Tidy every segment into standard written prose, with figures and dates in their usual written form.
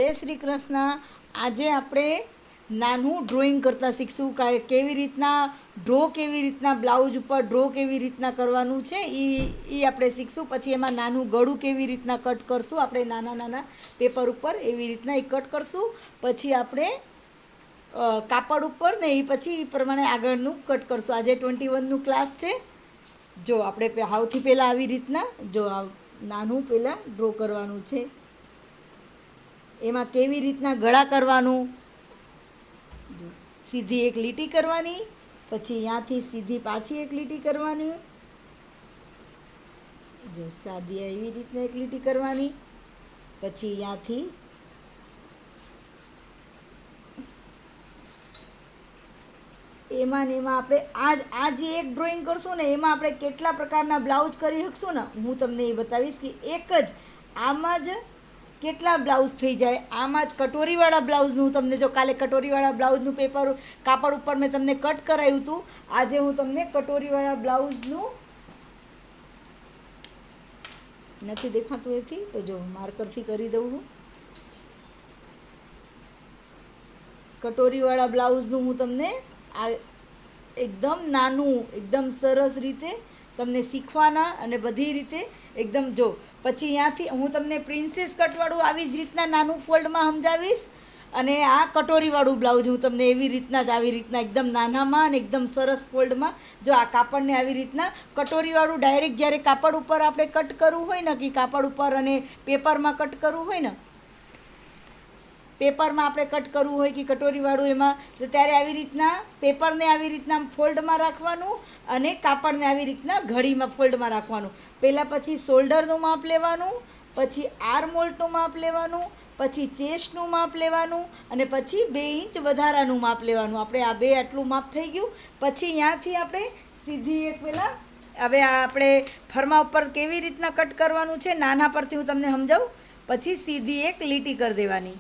જય શ્રી કૃષ્ણ. આજે આપણે નાનું ડ્રોઈંગ કરતાં શીખશું કેવી રીતના કેવી રીતના બ્લાઉઝ ઉપર ડ્રો કેવી રીતના કરવાનું છે એ આપણે શીખશું. પછી એમાં નાનું ગળું કેવી રીતના કટ કરશું આપણે નાના નાના પેપર ઉપર એવી રીતના એ કટ કરશું. પછી આપણે કાપડ ઉપર ને એ પછી એ પ્રમાણે આગળનું કટ કરશું. આજે 21નું ક્લાસ છે. જો આપણે સૌથી પહેલાં આવી રીતના જો નાનું પહેલાં ડ્રો કરવાનું છે. એમાં કેવી રીતના ગળા કરવાનું, સીધી એક લીટી કરવાની, પછી અહીંયાથી સીધી પાછી એક લીટી કરવાની, જો સાદી એવી રીતના એક લીટી કરવાની, પછી અહીંયાથી એમાં ને એમાં આપણે આ જે એક ડ્રોઈંગ કરશું ને એમાં આપણે કેટલા પ્રકારના બ્લાઉઝ કરી શકશું ને હું તમને એ બતાવીશ કે એક જ આમાં જ કેટલા બ્લાઉઝ થઈ જાય. આમાં જ કટોરીવાળા બ્લાઉઝનું હું તમને જો કાલે કટોરીવાળા બ્લાઉઝનું પેપર કાપડ ઉપર મેં તમને કટ કરાવ્યું હતું. આજે હું તમને કટોરીવાળા બ્લાઉઝનું નથી દેખાતું એથી તો જો માર્કરથી કરી દઉં હું. કટોરીવાળા બ્લાઉઝનું હું તમને આ એકદમ નાનું એકદમ સરસ રીતે તમને શીખવાના અને બધી રીતે એકદમ જો. પછી અહીંયાથી હું તમને પ્રિન્સેસ કટવાળું આવી જ રીતના નાનું ફોલ્ડમાં સમજાવીશ અને આ કટોરીવાળું બ્લાઉઝ હું તમને એવી રીતના જ આવી રીતના એકદમ નાનામાં અને એકદમ સરસ ફોલ્ડમાં જો આ કાપડને આવી રીતના કટોરીવાળું ડાયરેક્ટ જ્યારે કાપડ ઉપર આપણે કટ કરવું હોય ને કે કાપડ ઉપર અને પેપરમાં કટ કરવું હોય ને પેપરમાં આપણે કટ કરવું હોય કે કટોરીવાળું એમાં તો ત્યારે આવી રીતના પેપરને આવી રીતના ફોલ્ડમાં રાખવાનું અને કાપડને આવી રીતના ઘડીમાં ફોલ્ડમાં રાખવાનું. પહેલાં પછી શોલ્ડરનું માપ લેવાનું, પછી આર્મહોલનું માપ લેવાનું, પછી ચેસ્ટનું માપ લેવાનું અને પછી 2 ઇંચ વધારાનું માપ લેવાનું. આપણે આ બે આટલું માપ થઈ ગયું. પછી અહીંયાથી આપણે સીધી એક પહેલાં હવે આ આપણે ફરમા ઉપર કેવી રીતના કટ કરવાનું છે નાના પરથી હું તમને સમજાવું. પછી સીધી એક લીટી કરી દેવાની.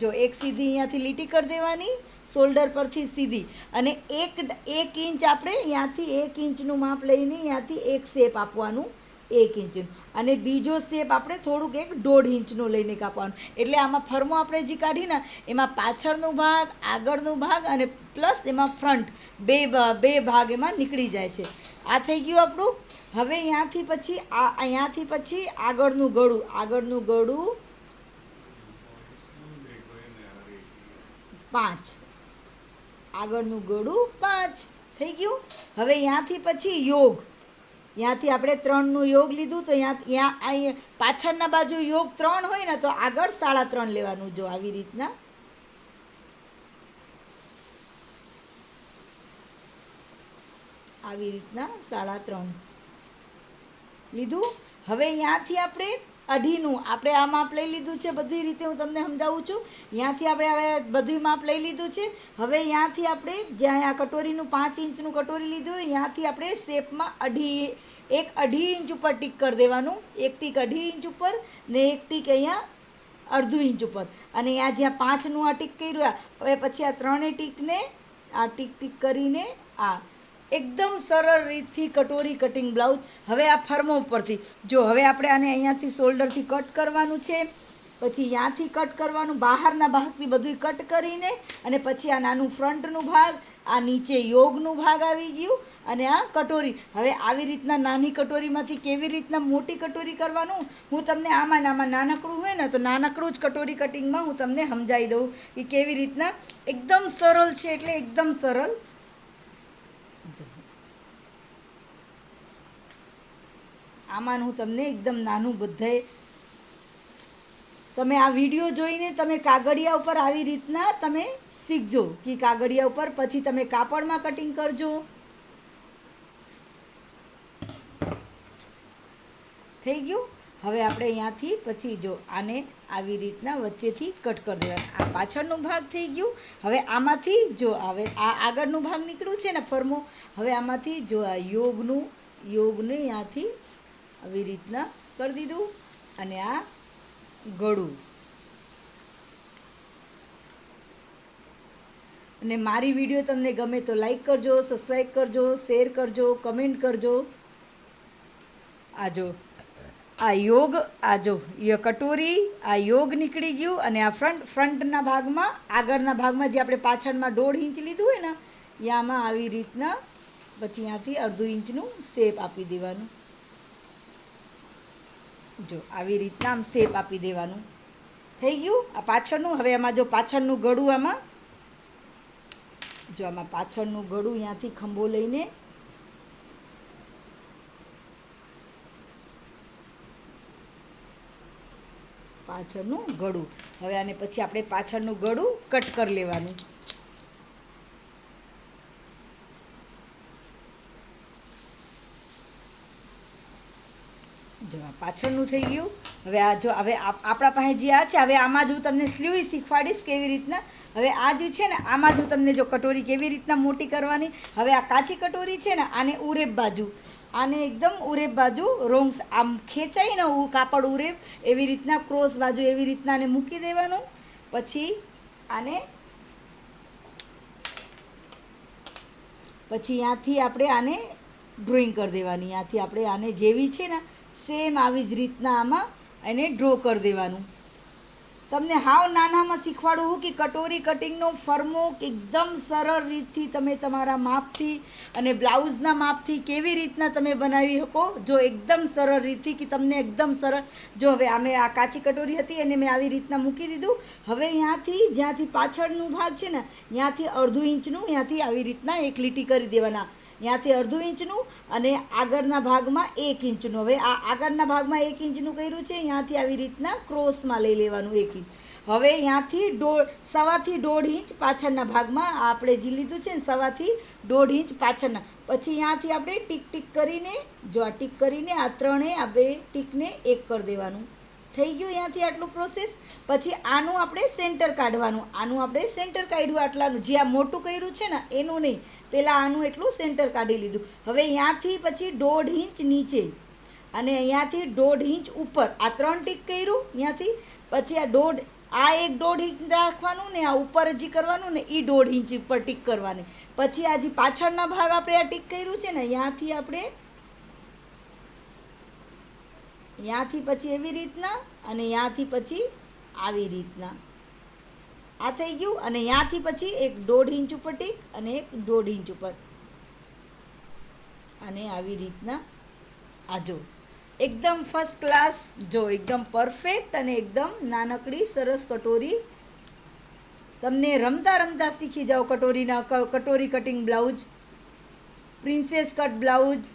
જો એક સીધી અહીંયાથી લીટી કરી દેવાની શોલ્ડર પરથી સીધી અને એક ઇંચ આપણે અહીંયાથી 1 ઇંચનું માપ લઈને અહીંયાથી એક શેપ આપવાનું 1 ઇંચનું અને બીજો શેપ આપણે થોડુંક 1.5 ઇંચનું લઈને કાપવાનું. એટલે આમાં ફરમો આપણે જે કાઢીને એમાં પાછળનો ભાગ આગળનો ભાગ અને પ્લસ એમાં ફ્રન્ટ બે ભાગ એમાં નીકળી જાય છે. આ થઈ ગયું આપણું. હવે અહીંયાથી પછી આગળનું ગળું 5 આગળનું ગળું 5 થઈ ગયું. હવે અહીંયાથી પછી અહીંયાથી આપણે 3નું યોગ લીધું તો અહીંયા પાછળના બાજુ યોગ 3 હોય ને તો આગળ 3.5 લેવાનું. જો આવી રીતના સાડા 3 લીધું. હવે અહીંયાથી આપણે 2.5નું આપણે આ માપ લઈ લીધું છે. બધી રીતે હું તમને સમજાવું છું. અહીંયાથી આપણે હવે બધું માપ લઈ લીધું છે. હવે અહીંયાથી આપણે જ્યાં આ કટોરીનું 5 ઇંચનું કટોરી લીધું અહીંયાથી આપણે શેપમાં 2.5 ઇંચ ઉપર ટીક કરી દેવાનું. એક ટીક 2.5 ઇંચ ઉપર ને એક ટીક અહીંયા 1/2 ઇંચ ઉપર અને અહીંયા જ્યાં 5નું આ ટીક કર્યું હવે પછી આ 3 ટીકને આ ટીક કરીને આ એકદમ સરળ રીતથી કટોરી કટિંગ બ્લાઉઝ. હવે આ ફરમો ઉપરથી જો હવે આપણે આને અહીંયાથી શોલ્ડરથી કટ કરવાનું છે. પછી અહીંયાથી કટ કરવાનું બહારના ભાગથી બધું કટ કરીને અને પછી આ નાનું ફ્રન્ટનું ભાગ આ નીચે યોગનું ભાગ આવી ગયું અને આ કટોરી. હવે આવી રીતના નાની કટોરીમાંથી કેવી રીતના મોટી કટોરી કરવાનું હું તમને આમાં નાનકડું હોય ને તો નાનકડું જ કટોરી કટિંગમાં હું તમને સમજાવી દઉં કે કેવી રીતના એકદમ સરળ છે. એટલે એકદમ સરળ. આમાં હું તમને એકદમ નાનું બધાય તમે આ વિડીયો જોઈને તમે કાગળિયા ઉપર આવી રીતના તમે શીખજો કે કાગળિયા ઉપર પછી તમે કાપડમાં કટિંગ કરજો. થઈ ગયું. હવે આપણે અહીંયાથી પછી જો આને આવી રીતના વચ્ચેથી કટ કરી દેવાનું. આ પાછળનો ભાગ થઈ ગયું. હવે આમાંથી જો હવે આ આગળનું ભાગ નીકળ્યું છે ને ફરમો. હવે આમાંથી જો આ યોગને અહીંયાથી આવી રીતના કરી દીધું અને આ ગળું. અને મારી વિડીયો તમને ગમે તો લાઈક કરજો, સબસ્ક્રાઈબ કરજો, શેર કરજો, કમેન્ટ કરજો. આ જો આ યોગ, આ જો કટોરી, આ યોગ નીકળી ગયું અને આ ફ્રન્ટના ભાગમાં, આગળના ભાગમાં જે આપણે પાછળમાં 1.5 ઇંચ લીધું હોય ને, યામાં આવી રીતના પછી ત્યાંથી અડધું ઇંચનું શેપ આપી દેવાનું. જો આવી રીતના આમ શેપ આપી દેવાનું. થઈ ગયું આ પાછળનું. હવે આમાં જો પાછળનું ગળું, આમાં જો આમાં પાછળનું ગળું ત્યાંથી ખંભો લઈને પાછળનું ગળું. હવે આને પછી આપણે પાછળનું ગળું કટ કરી લેવાનું. જો આ પાછળનું થઈ ગયું. હવે આ જો હવે આપણા પાસે જે આ છે, હવે આમાં જ હું તમને સ્લીવ શીખવાડીશ કેવી રીતના. હવે આ જે છે ને, આમાં જ હું તમને જો કટોરી કેવી રીતના મોટી કરવાની. હવે આ કાચી કટોરી છે ને, આને ઉરેબ બાજુ, આને એકદમ ઉરેબ બાજુ રોંગ આમ ખેંચાય ને કાપડ ઉરેબ એવી રીતના ક્રોસ બાજુ એવી રીતના આને મૂકી દેવાનું. પછી ત્યાંથી આપણે આને ડ્રોઈંગ કરી દેવાની. ત્યાંથી આપણે આને જેવી છે ને સેમ આવી જ રીતના આમાં એને ડ્રો કરી દેવાનું. તમને હાવ નાનામાં શીખવાડું હું કે કટોરી કટિંગનો ફર્મો એકદમ સરળ રીતથી તમે તમારા માપથી અને બ્લાઉઝના માપથી કેવી રીતના તમે બનાવી શકો. જો એકદમ સરળ રીતથી કે તમને એકદમ સરળ. જો હવે અમે આ કાચી કટોરી હતી એને મેં આવી રીતના મૂકી દીધું. હવે જ્યાંથી પાછળનું ભાગ છે ને, ત્યાંથી અડધું ઇંચનું ત્યાંથી આવી રીતના એક લીટી કરી દેવાના. ત્યાંથી અડધું ઇંચનું અને આગળના ભાગમાં 1 ઇંચનું. હવે આ આગળના ભાગમાં 1 ઇંચનું કર્યું છે, ત્યાંથી આવી રીતના ક્રોસમાં લઈ લેવાનું 1 ઇંચ. હવે ત્યાંથી 1.5 ઇંચ પાછળના ભાગમાં આપણે જે લીધું છે ને 1.5 ઇંચ પાછળના. પછી ત્યાંથી આપણે ટીક કરીને, જો આ ટીક કરીને આ ત્રણેય આ 2 ટીકને એક કરી દેવાનું. થઈ ગયું ત્યાંથી આટલું પ્રોસેસ. પછી આનું આપણે સેન્ટર કાઢવાનું. આનું આપણે સેન્ટર કાઢ્યું આટલાનું, જે આ મોટું કર્યું છે ને એનું નહીં, પહેલાં આનું એટલું સેન્ટર કાઢી લીધું. હવે ત્યાંથી પછી 1.5 ઇંચ નીચે અને અહીંયાથી 1.5 ઇંચ ઉપર આ 3 ટીક કર્યું. ત્યાંથી પછી આ 1.5 ઇંચ રાખવાનું ને આ ઉપર હજી કરવાનું ને એ 1.5 ઇંચ ઉપર ટીક કરવાની. પછી આ જે પાછળના ભાગ આપણે આ ટીક કર્યું છે ને, ત્યાંથી પછી એવી રીતના અને ત્યાંથી પછી આવી રીતના આ થઈ ગયું. અને ત્યાંથી પછી એક 1.5 ઇંચ ઉપર ટીક અને એક 1.5 ઇંચ ઉપર અને આવી રીતના. આ જો એકદમ ફર્સ્ટ ક્લાસ, જો એકદમ પરફેક્ટ અને એકદમ નાનકડી સરસ કટોરી તમને રમતા શીખી જાઓ. Katori cutting blouse, princess cut blouse.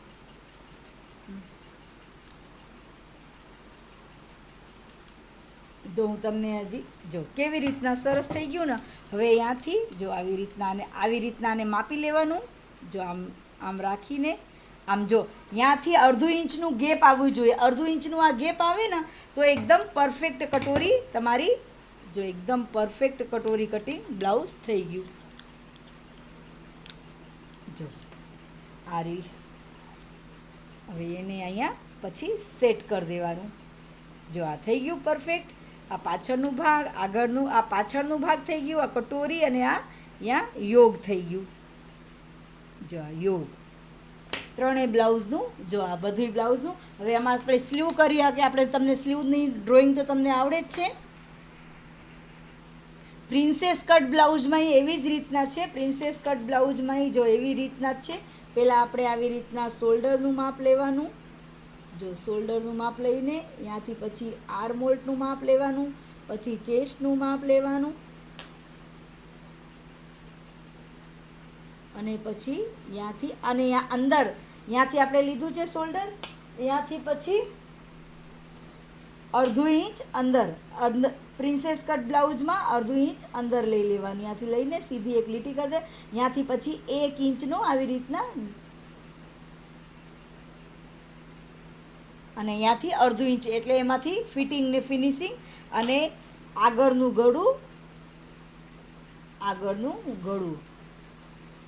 જો હું તમને હજી જો કેવી રીતના સરસ થઈ ગયું ને. હવે ત્યાંથી જો આવી રીતના આને માપી લેવાનું. જો આમ રાખીને આમ જો ત્યાંથી 1/2 ઇંચનું ગેપ આવવું જોઈએ. 1/2 ઇંચનું આ ગેપ આવે ને તો એકદમ પરફેક્ટ કટોરી તમારી, જો એકદમ પરફેક્ટ કટોરી કટિંગ બ્લાઉઝ થઈ ગયું. જો આ હવે એને અહીંયા પછી સેટ કરી દેવાનું. જો આ થઈ ગયું પરફેક્ટ. આ પાછળનું ભાગ, આગળનું આ પાછળનું ભાગ થઈ ગયું. આ કટોરી અને આ અહીંયા યોગ થઈ ગયું. જો આ યોગ ત્રણેય બ્લાઉઝનું, જો આ બધું બ્લાઉઝનું. હવે આમાં આપણે સ્લીવ કરી કે આપણે તમને સ્લીવની ડ્રોઈંગ તો તમને આવડે જ છે. પ્રિન્સેસ કટ બ્લાઉઝમાં એવી જ રીતના છે. પ્રિન્સેસ કટ બ્લાઉઝમાં જો એવી રીતના જ છે. પહેલાં આપણે આવી રીતના શોલ્ડરનું માપ લેવાનું. જો શોલ્ડરનું માપ લઈને ત્યાંથી પછી આર્મહોલનું માપ લેવાનું, પછી ચેસ્ટનું માપ લેવાનું અને પછી ત્યાંથી અને અંદર ત્યાંથી આપણે લીધું છે શોલ્ડર, ત્યાંથી પછી 1/2 ઇંચ અંદર પ્રિન્સેસ કટ બ્લાઉઝમાં 1/2 ઇંચ અંદર લઈ લેવાનું. ત્યાંથી લઈને સીધી એક લીટી કરી દે. ત્યાંથી પછી 1 ઇંચનો આવી રીતના અને ત્યાંથી 1/2 ઇંચ એટલે એમાંથી ફિટિંગ ને ફિનિશિંગ અને આગળનું ગળું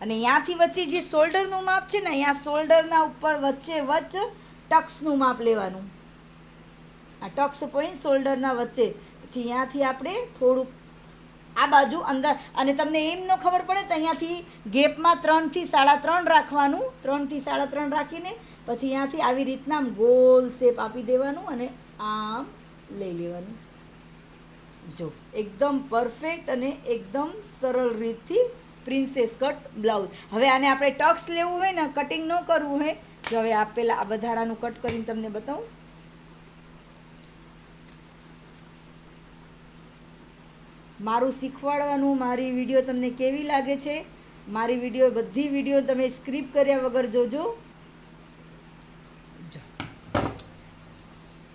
અને ત્યાંથી વચ્ચે જે શોલ્ડરનું માપ છે ને, અહીંયા શોલ્ડરના ઉપર વચ્ચે ટક્સનું માપ લેવાનું. આ ટક્સ પોઈન્ટ શોલ્ડરના વચ્ચે. પછી ત્યાંથી આપણે થોડુંક આ બાજુ અંદર, અને તમને એમ ન ખબર પડે તો અહીંયાથી ગેપમાં 3 થી 3.5 રાખવાનું. 3 થી 3.5 રાખીને પછી અહીંયાથી આવી રીતના આમ ગોલ શેપ આપી દેવાનું અને આમ લઈ લેવાનું. જો એકદમ પરફેક્ટ અને એકદમ સરળ રીતથી પ્રિન્સેસ કટ બ્લાઉઝ. હવે આને આપણે ટક્સ લેવું હોય ને, કટિંગ ન કરવું હોય, જો હવે આ પહેલાં આ વધારાનું કટ કરીને તમને બતાવું. મારું શીખવાડવાનું મારી વિડીયો તમને કેવી લાગે છે? મારી વિડીયો બધી વિડીયો તમે સ્ક્રીપ કર્યા વગર જોજો.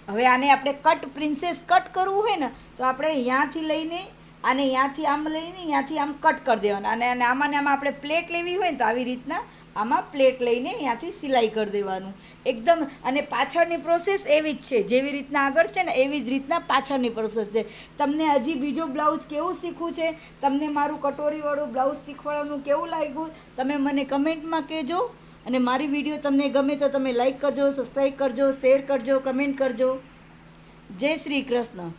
હવે આને આપણે કટ પ્રિન્સેસ કટ કરવું હોય ને તો આપણે અહીંયાથી લઈને આને અહીંયાથી આમ લઈને અહીંયાથી આમ કટ કરી દેવાના. અને આમાં ને આમાં આપણે પ્લેટ લેવી હોય ને તો આવી રીતના આમાં પ્લેટ લઈને અહીંયાથી સિલાઈ કરી દેવાનું એકદમ. અને પાછળની પ્રોસેસ એવી જ છે, જેવી રીતના આગળ છે ને એવી જ રીતના પાછળની પ્રોસેસ છે. તમને હજી બીજો બ્લાઉઝ કેવું શીખવું છે, તમને મારું કટોરીવાળું બ્લાઉઝ શીખવાડવાનું કેવું લાગ્યું, તમે મને કમેન્ટમાં કહેજો. અને મારી વિડીયો તમને ગમે તો તમે લાઈક કરજો, સબસ્ક્રાઈબ કરજો, શેર કરજો, કમેન્ટ કરજો. જય શ્રી કૃષ્ણ.